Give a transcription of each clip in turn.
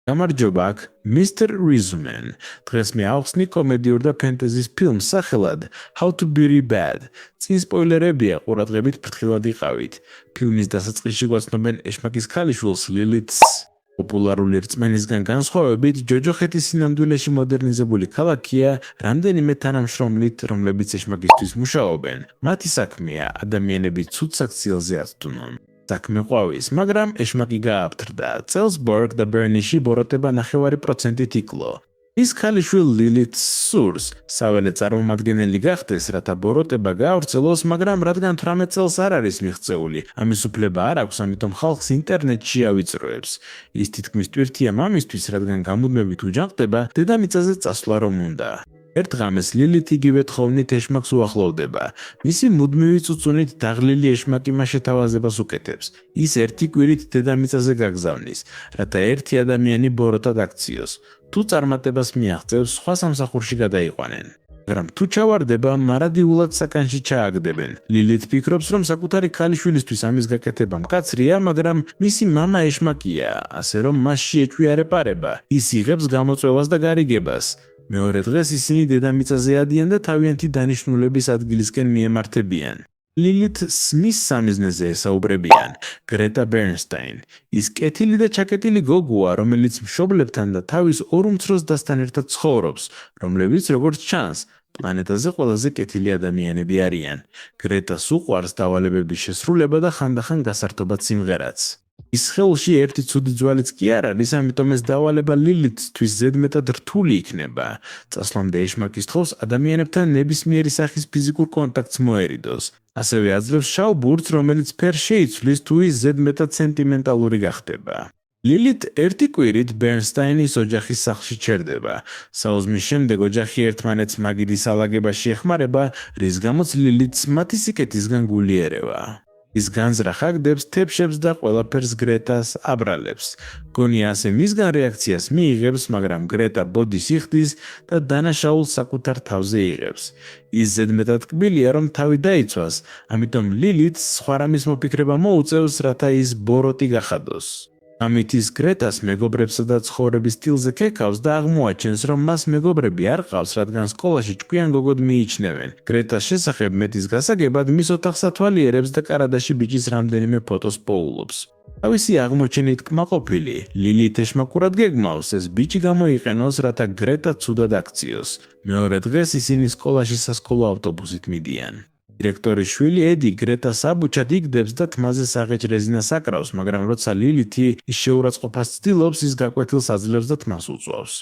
გამარჯობა აქ Mr. Resumen. დღეს მე ავხსნი კომედიურ და ფენტეზის ფილმს სახელად How to Be Bad. წინ სპოილერებია, ყურადღებით ფრთხილად იყავით. ფილმის დასაწყისში გვაცნობენ ეშმაკის ქალიშვილს ლილითს. პოპულარული რწმენისგან განსხვავებით, ჯოჯოხეთის სინამდვილეში მოდერნიზებული ქალაქია რამდენიმე თანამშრომლით, რომლებიც ეშმაკისთვის მუშაობენ. მათი საქმეა ადამიანები ცუდ საქციელზე აწვდნონ. საქმე ყვავის, მაგრამ ეშმაკი გააფთრდა. წელს ბორგ და ბერნიში ბოროტება 9% იკლო. ის ქალიშვილ ლილითს სურს, საველე წარმომადგენელი გახდეს, რათა ბოროტება გაავრცელოს, მაგრამ რადგან 18 წელს არ არის მიღწეული, ამის უფლება არ აქვს, ამიტომ ხალხს ინტერნეტში ავიწროებს. ის თითქმის ტვირთია მამისთვის, რადგან გამუდმებით უჯანყდება, დედამიწაზე წასვლა რომ უნდა. ერთ ღამეს ლილით იგივე თხოვნით ეშმაკს უახლოვდება. მისი მუდმივი წუწუნით დაღლილი ეშმაკი მას შეთავაზებას უკეთებს. ის ერთი კვირით დედამიწაზე გაგზავნის, რათა ერთი ადამიანი ბოროტად აქციოს. თუ წარმატებას მიაღწევს, სხვა სამსახურში გადაიყვანენ. მაგრამ თუ ჩავარდება, მარადიულად საკანში ჩააგდებენ. ლილით ფიქრობს, რომ საკუთარი ქალიშვილისთვის ამის გაკეთება მკაცრია, მაგრამ მისი მამა ეშმაკია, ასე რომ მასში ეჭვიარეპარება. ის იღებს გამოწვევას და გარიგებას. მეორე დღეს ისინი დედამიწაზე ადიან და თავიანთი დანიშნულების ადგილისკენ მიემართებიან. ლილით სმის სამიზნეზე ესაუბრებიან, გრეტა ბერნსტაინ. ის კეთილი და ჩაკეტილი გოგოა, რომელიც მშობლებთან და თავის ორ უმცროსდასთან ერთად ცხოვრობს, რომლებიც როგორც ჩანს, პლანეტაზე ყველაზე კეთილი ადამიანები არიან. გრეტას უყვარს დავალებების შესრულება და ხანდახან გასართობად სიმღერაც. ის ხელში ერთი ცუდი ძვალიც კი არ არის, ამიტომ ეს დავალება ლილითთვის ზედმეტად რთული იქნება. წასვლამდე ეშმაკის თხოვს ადამიანებთან ნებისმიერი სახის ფიზიკურ კონტაქტს მოერიდოს. ასევე აძლევს შავ ბურთს, რომელიც ფერს შეიცვლის, თუ ის ზედმეტად სენტიმენტალური გახდება. ლილით ერთი კვირით ბერნსტაინის ოჯახის სახლში ჩერდება. საუზმის შემდეგ ოჯახი ერთმანეთს მაგირი სალაგებაში ეხმარება, რის გამოც ლილითს მათი სიკეთისგან გული ერევა. ის განზრახ აგდებს, თებშებს და ყველაფერს გრეტას აბრალებს. გონია ასე მისგან რეაქციას მიიღებს, მაგრამ გრეტა ბოდის იხდის და დანაშაულს საკუთარ თავზე იღებს. ის ზედმეტად კბილია, რომ თავი დაიცვას, ამიტომ ლილითს სხვა რამის მოფიქრება მოუწევს, რათა ის ბოროტი გახადოს. ამით ის გრეტას მეგობრებსა და ცხოვრების სტილზე ქეკავს და აღმოაჩენს, რომ მას მეგობრები არ ყავს, რადგან სკოლაში ჭკვიან გოგოდ მიიჩნევენ. გრეტას შესახებ მეტის გასაგებად მის ოთახს ათვალიერებს და კარადაში ბიჭის რამდენიმე ფოტოს პოულობს. თავისი აღმოჩენით კმაყოფილი, ლილით ეშმაკურად გეგმავს, ეს ბიჭი გამოიყენოს, რათა გრეტა ცუდად აქციოს. მეორე დღეს ისინი სკოლაში სასკოლო ავტობუსით მიდიან. დირექტორის შვილი ედი გრეტას აბუჩად იგდებს და თმაზე საღეჭ რეზინას აკრავს, მაგრამ როცა ლილითი ის შეურაცხყოფას ცდილობს, ის გაკვეთილს აძლევს და თმას უწვავს.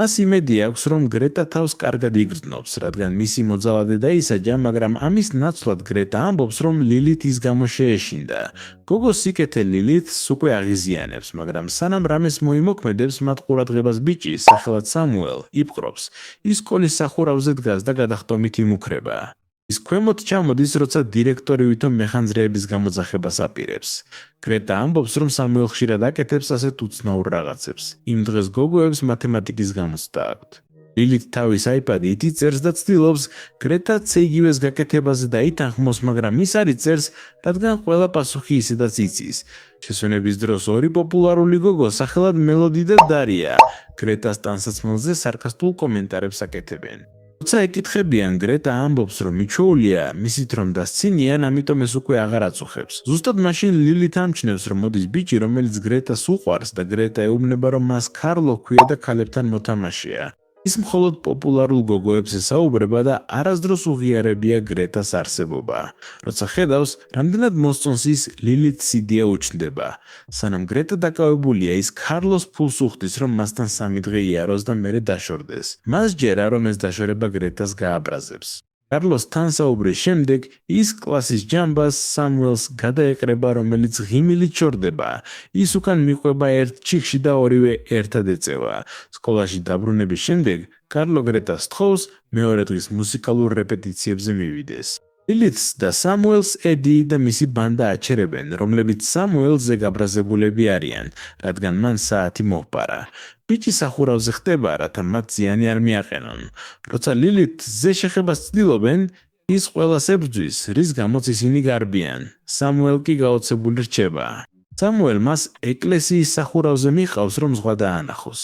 მას იმედი აქვს, რომ გრეტა თავს კარგად იგრძნობს, რადგან მისი მოძალადე დაისაჯა, მაგრამ ამის ნაცვლად გრეტა ამბობს, რომ ლილით ის გამო შეეშინდა. გოგოს სიკეთე ლილითს უკვე აღიზიანებს, მაგრამ სანამ რამეს მოიმოქმედებს, მათ ყურადღებას ბიჭი, სახელად სამუელ, იპყრობს. ის სკოლის სახურავზე დგას და გადახტომით იმუქრება. ის ქვემოთ ჩამოდის, როცა დირექტორი ვითომ მეხანძრეების გამოძახებას აპირებს. გრეტა ამბობს, რომ სამუელ ხშირად აკეთებს ასეთ უცნაურ რაღაცებს. იმ დღეს გოგოებს მათემატიკის გამოცდა აქვთ. ლილით თავის აიპადით იწერს და ცდილობს გრეტაც იგივეს გაკეთებაზე დაითანხმოს, მაგრამ ის არ იწერს, რადგან ყველა პასუხი ისედაც იცის. შესვენების დროს ორი პოპულარული გოგო, სახელად მელოდი და დარია, გრეტას ტანსაცმელზე სარკასტულ კომენტარებს აკეთებენ. როცა ეკითხებიან, გრეტა ამბობს, რომ მიჩვეულია, მისით რომ დასცინიან, ამიტომ ეს უკვე აღარ აწუხებს. ზუსტად მაშინ ლილით ამჩნევს, რომ მოდის ბიჭი, რომელიც გრეტას უყვარს და გრეტა ეუბნება, რომ მას კარლო ჰქვია და ქალებთან მოთამაშეა. ის მხოლოდ პოპულარულ გოგოებს ესაუბრება და არასდროს უღიარებია გრეტას არსებობა. როცა ხედავს, რამდენად მოსწონს ის, ლილითს იდეა უჩნდება. სანამ გრეტა დაკავებულია, ის კარლოს ფულს უხდის, რომ მასთან 3 დღე იაროს და მერე დაშორდეს. მას ჯერა, რომ ეს დაშორება გრეტას გააბრაზებს. კარლოს თანსაუბრის შემდეგ ის კლასის ჯამბას სამუელს გადაეკრება, რომელიც ღიმილით შორდება. ის უკან მიყვება ერთ ჩიხში და ორივე ერთად ეწევა. სკოლაში დაბრუნების შემდეგ კარლო გრეტას თხოვს მეორე დღის მუსიკალურ რეპეტიციებზე მივიდეს. ლილითს და სამუელს ედი და მისი ბანდა აჩერებენ, რომლებიც სამუელზე გაბრაზებულები არიან, რადგან მან საათი მოჰპარა. ბიჭი სახურავზე ხდება, რათა მათ ზიანი არ მიაყენონ. როცა ლილითს ზე შეხებას ცდილობენ, ის ყველას ებრძვის, რის გამოც ისინი გარბიან. სამუელ კი გაოცებული რჩება. სამუელ მას ეკლესიის სახურავზე მიყავს, რომ ზღვა დაანახოს.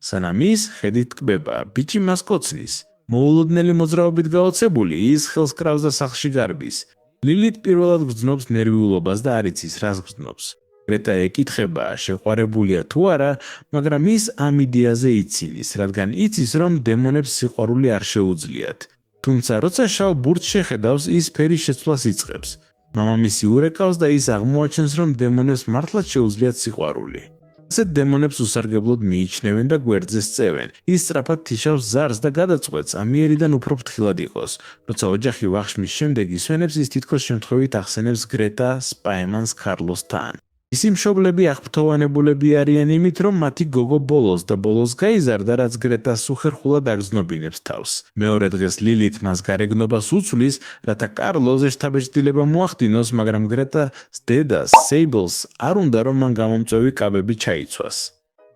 სანამ ის ხედით ტკბება, ბიჭი მას კოცნის. მოულოდნელი მოძრაობით გაოცებული, ის ხელს კრავს და სახლში გარბის. ლილით პირველად გრძნობს ნერვიულობას და არ იცის, რას გრძნობს. გრეტა ეკითხება, შეყვარებულია თუ არა, მაგრამ ის ამ იდეაზე იცინის, რადგან იცის, რომ დემონებს სიყვარული არ შეუძლიათ. თუმცა როცა შავ ბურთს შეხედავს, ის ფერის შეცვლას იწყებს. მამამისი ურეკავს და ის აღმოაჩენს, რომ დემონებს მართლაც შეუძლიათ სიყვარული. ასეთ დემონებს უსარგებლოდ მიიჩნევენ და გვერდზე სწევენ. ის სწრაფად თიშავს ზარს და გადაწყვეტს ამიერიდან უფრო ფრთხილად იყოს. როცა ოჯახი ვახშმის შემდეგ ისვენებს, ის თითქოს შემთხვევით ახსენებს გრეტა სპაიმანს კარლოსთან. ისი მშობლები აღფრთოვანებულები არიან იმით, რომ მათი გოგო ბოლოს გაიზარდა, რაც გრეტას უხერხულად აგრძნობინებს თავს. მეორე დღეს ლილით მას გარეგნობას უცვლის, რათა კარლოს ერთაბეჭდილება მოახდინოს, მაგრამ გრეტას დედას, სეიბლს არ უნდა, რომ მან გამომწვევი კაბები ჩაიცვას.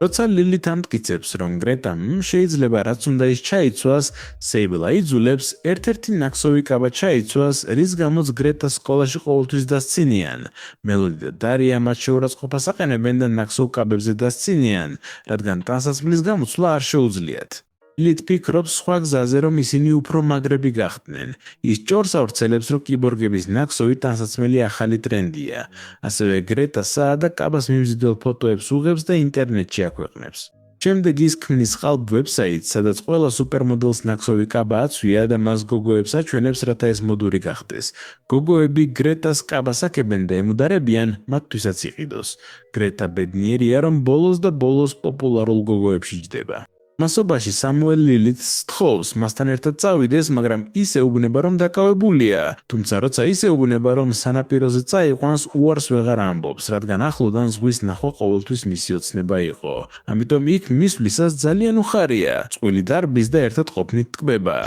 როცა ლილით ამტკიცებს, რომ გრეტამ შეიძლება რაც უნდა ის ჩაიცვას, სეიბლა იძულებს ერთ-ერთი ნაკსოვი კაბა ჩაიცვას, რის გამოც გრეტას სკოლაში ყოველთვის დასცინიან. მელოდი და დარია მათ შეურაცხყოფას აყენებენ და ნაკსოვ კაბებზე დასცინიან, რადგან ტანსაცმლის გამოცვლა არ შეუძლიათ. ლილით ფიქრობს სხვა გზაზე, რომ ისინი უფრო მაგრები გახდნენ. ის ჭორს ავრცელებს, რომ კიბორგების ნაკსოვი ტანსაცმელი ახალი ტრენდია. ასევე გრეტა საა და კაბას მიმზიდველ ფოტოებს უღებს და ინტერნეტში აქვეყნებს. შემდეგ ის ქმნის ყალბ ვებსაიტს, სადაც ყველა სუპერმოდელს ნაკსოვი კაბა აცვია და მას გოგოებს აჩვენებს, რათა ეს მოდური გახდეს. გოგოები გრეტას კაბას აქებენ და ემუდარებიან, მათთვისაც იყიდოს. გრეტა ბედნიერია, რომ ბოლოს პოპულარულ გოგოებში ჯდება. მასობაში სამუელ ლილითს სთხოვს მასთან ერთად წავიდეს, მაგრამ ის ეუბნება, რომ დაკავებულია. თუმცა როცა ის ეუბნება, რომ სანაპიროზე წაიყვანს, უარს ვეღარ ამბობს, რადგან ახლოდან ზღვის ნახვა ყოველთვის მისი ოცნება იყო. ამიტომ იქ მისვლისას ძალიან უხარია. წყვილი დარბის და ერთად ყოფნით ტკბება.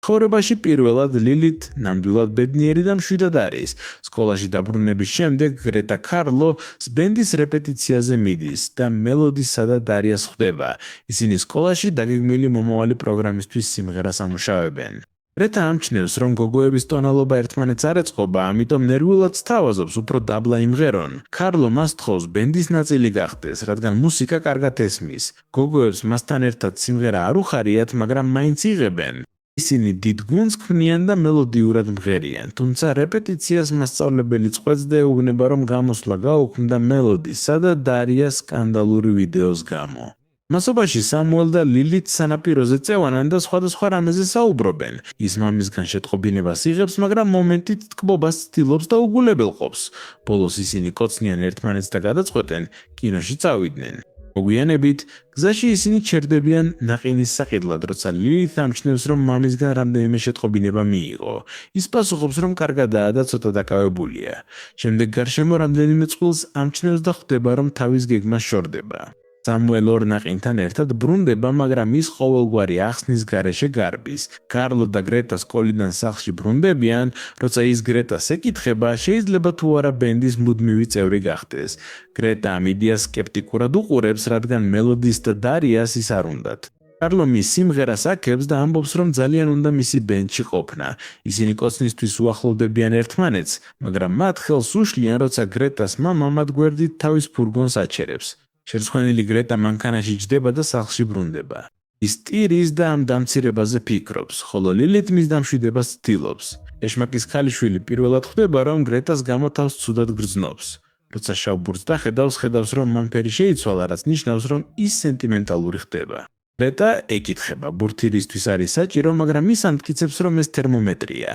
ცხოვრებაში პირველად ლილით ნამდვილად ბედნიერი და მშვიდად არის. სკოლაში დაბრუნების შემდეგ გრეტა კარლო ბენდის რეპეტიციაზე მიდის და მელოდისა და დარიას ხვდება. ისინი სკოლაში დაგეგმილი მომავალი პროგრამისთვის სიმღერას ამუშავებენ. გრეტა ამჩნევს, რომ გოგოების ტონალობა ერთმანეთს არ ეწყობა, ამიტომ ნერვიულად სთავაზობს უფრო დაბლა იმღერონ. კარლო მას თხოვს ბენდის ნაწილი გახდეს, რადგან მუსიკა კარგად ესმის. გოგოებს მასთან ერთად სიმღერა არ უხარიათ, მაგრამ მაინც იღებენ. ისინი დიდ გუნდს ქმნიან და მელოდიურად მღერიან, თუმცა რეპეტიციას მასწავლებელი წყვეტს და ეუბნება, რომ გამოსვლა გაუქმდა მელოდისა და დარიას სკანდალური ვიდეოს გამო. მასობაში სამუელ და ლილით სანაპიროზე წევანან და სხვადასხვა რამეზე საუბრობენ. ის მამისგან შეტყობინებას იღებს, მაგრამ მომენტით ტკბობას ცდილობს და უგულებელყოფს. ბოლოს ისინი კოცნიან ერთმანეთს და გადაწყვეტენ კინოში წავიდნენ. მოგვიანებით, გზაში ისინი ჩერდებიან ნაყინის საყიდლად, როცა ლილით ამჩნევს, რომ მამისგან რამდენიმე შეტყობინება მიიღო. ის პასუხობს, რომ კარგადაა და ცოტა დაკავებულია. შემდეგ გარშემო რამდენიმე წყვილს ამჩნევს და ხვდება, რომ თავის გეგმა შორდება. სამუელ ორ ნაყინთან ერთად ბრუნდება, მაგრამ ის ყოველგვარი ახსნის გარეშე გარბის. კარლო და გრეტა სკოლიდან სახლში ბრუნდებიან, როცა ის გრეტას ეკითხება, შეიძლება თუ არა ბენდის მუდმივი წევრი გახდეს. გრეტა ამ იდეას სკეპტიკურად უყურებს, რადგან მელოდის და დარიას ის არ უნდათ. კარლო მის სიმღერას აქებს და ამბობს, რომ ძალიან უნდა მისი ბენდში ყოფნა. ისინი კოცნისთვის უახლოვდებიან ერთმანეთს, მაგრამ მათ ხელს უშლიან, როცა გრეტას მამა მათ გვერდით თავის ფურგონს აჩერებს. შერცხვენილი გრეტა მანქანაში ჯდება და სახლში ბრუნდება. ის ტირის და ამ დამცირებაზე ფიქრობს, ხოლო ლილით მის დამშვიდებას ცდილობს. ეშმაკის ქალიშვილი პირველად ხვდება, რომ გრეტას გამო თავს ცუდად გრძნობს. როცა შავ ბურთს დახედავს, ხედავს, რომ მან ფერი შეიცვალა, რაც ნიშნავს, რომ ის სენტიმენტალური ხდება. გრეტა ეკითხება, ბურთი რისთვის არის საჭირო, მაგრამ ის ამტკიცებს, რომ ეს თერმომეტრია.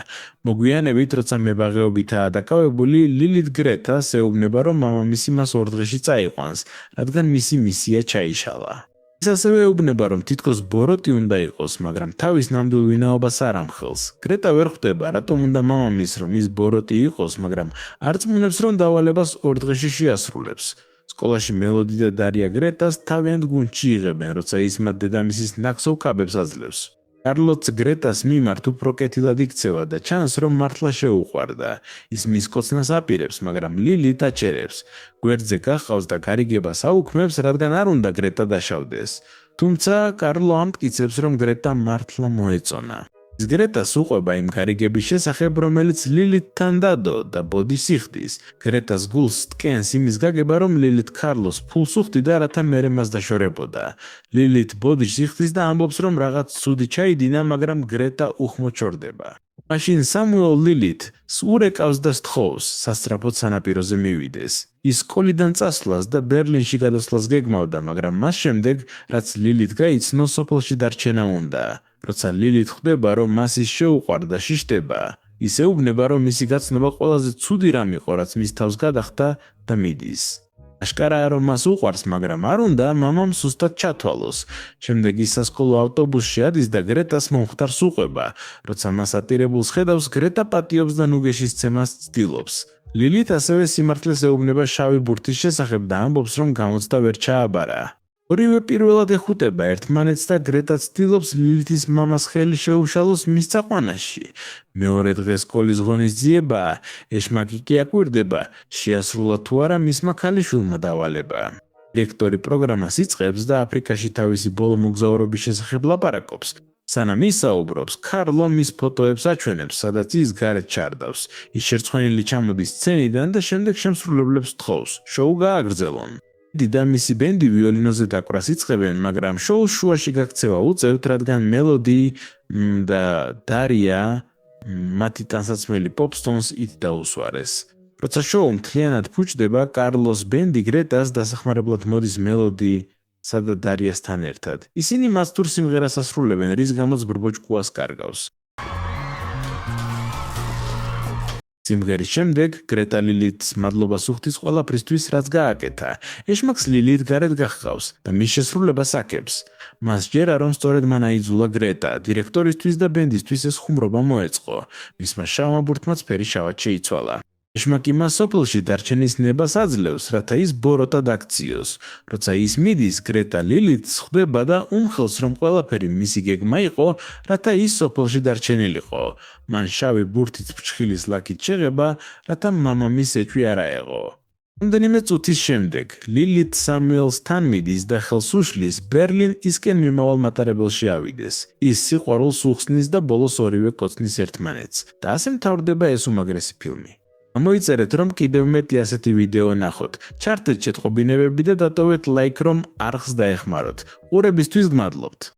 მოგვიანებით, როცა მებაღეობითაა დაკავებული, ლილით გრეტას ეუბნება, რომ მამამისი მას 2 დღეში წაიყვანს, რადგან მისი მისია ჩაიშალა. ის ასევე ეუბნება, რომ თითქოს ბოროტი უნდა იყოს, მაგრამ თავის ნამდვილ ვინაობას არ ამხელს. გრეტა ვერ ხვდება, რატომ უნდა მამამისს, რომ ის ბოროტი იყოს, მაგრამ არ წმუნებს, რომ დავალებას 2 დღეში შეასრულებს. სკოლაში მელოდი და დარია გრეტას თავიანთ გუნდში იღებენ, როცა ის მათ დედამისის ნაკსოვ კაბებს აძლევს. კარლოც გრეტას მიმართ უფრო კეთილად იქცევა და ჩანს, რომ მართლა შეუყვარდა. ის მის კოცნას აპირებს, მაგრამ ლილით აჩერებს. გვერდზე გახავს და გარიგებას აუქმებს, რადგან არ უნდა გრეტა დაშავდეს. თუმცა კარლო ამტკიცებს, რომ გრეტა მართლა მოეწონა. გრეტას უყვება იმ გარიგების შესახებ, რომელიც ლილითთან დადო და ბოდიშს იხდის. გრეტას გულს ტკენს იმის გაგება, რომ ლილით კარლოს ფულს უხდიდა, რათა მერე მას დაშორებოდა. ლილით ბოდიშს იხდის და ამბობს, რომ რაღაც ცუდი ჩაიდინა, მაგრამ გრეტა უხმოდ ჩორდება. მაშინ სამუელ ლილით ურეკავს და სთხოვს, სასწრაფოდ სანაპიროზე მივიდეს. ის სკოლიდან წასვლას და ბერლინში გადასვლას გეგმავდა, მაგრამ მას შემდეგ, რაც ლილით გაიცნო, სოფელში დარჩენა უნდა. როცა ლილით ხვდება, რომ მას ის შეუყვარდა და შიშდება, ის ეუბნება, რომ მისი გაცნობა ყველაზე ცუდი რამ იყო, რაც მის თავს გადახდა და მიდის. აშკარაა, რომ მას უყვარს, მაგრამ არ უნდა მამამ სუსტად ჩათვალოს. შემდეგ ის სასკოლო ავტობუსში ადის და გრეტას მომხდარს უყვება. როცა მას ატირებულს ხედავს, გრეტა პატიობს და ნუგეშის ცემას ცდილობს. ლილით ასევე სიმართლეს ეუბნება შავი ბურთის შესახებ და ამბობს, რომ გამოცდა ვერ ჩააბარა. ორივე პირველად ეხუტება ერთმანეთს და გრეტა ცდილობს ლილითის მამას ხელი შეუშალოს მის წაყვანაში. მეორე დღეს სკოლის ღონისძიებაა, ეშმაკი კი აკვირდება, შეასრულა თუ არა მისმა ქალიშვილმა დავალება. დირექტორი პროგრამას იწყებს და აფრიკაში თავისი ბოლო მოგზაურობის შესახებ ლაპარაკობს. სანამ ისაუბრობს, კარლო მის ფოტოებს აჩვენებს, სადაც ის გარეთ ჩარდავს. ის შერცხვენილი ჩამოდის სცენიდან და შემდეგ შემსრულებლებს თხოვს, შოუ გააგრძელონ. და მისი ბენდი ვიოლინოზე დაკვრას იწყებენ, მაგრამ შოუს შუაში გაქცევა უწევთ, რადგან მელოდი და დარია მათი ტანსაცმელი პოპსტონს ით დაუსვარეს. როცა შოუ მთლიანად ფუჭდება, კარლოს ბენდი გრეტას დასახმარებლად მოდის მელოდისა და დარიასთან ერთად. ისინი მასტურ სიმღერას ასრულებენ, რის გამოც ბრბოჭკუას კარგავს. სიმღერის შემდეგ გრეტა ლილითს მადლობას უხდის ყველაფრისთვის, რაც გააკეთა. ეშმაკს ლილით გარეთ გახყავს და მის შესრულებას აქებს. მას ჯერა, რომ სწორედ მან აიძულა გრეტა, დირექტორისთვის და ბენდისთვის ეს ხუმრობა მოეწყო. მისმა შავმა ბურთმაც ფერი შავად შეიცვალა. ეშმაკი მას სოფელში დარჩენის ნებას აძლევს, რათა ის ბოროტად აქციოს. როცა ის მიდის, გრეტა ლილითს ხვდება და უმხელს, რომ ყველაფერი მისი გეგმა იყო, რათა ის სოფელში დარჩენილიყო. მან შავი ბურთით ფრჩხილის ლაქით შეღება, რათა მამამის ეჭვი არ აეღო. რამდენიმე წუთის შემდეგ, ლილით სამუელსთან მიდის და ხელს უშლის ბერლინისკენ მიმავალ მატარებელში ავიდეს. ის სიყვარულს უხსნის და ბოლოს ორივე კოცნის ერთმანეთს. და ასე მთავრდება ეს უმაგრესი ფილმი. მოიწერეთ, რომ კიდევ მეტი ასეთი ვიდეო ნახოთ. ჩართეთ შეტყობინებები და დატოვეთ ლაიქ, რომ არხს დაეხმაროთ. ყურებისთვის გმადლობთ.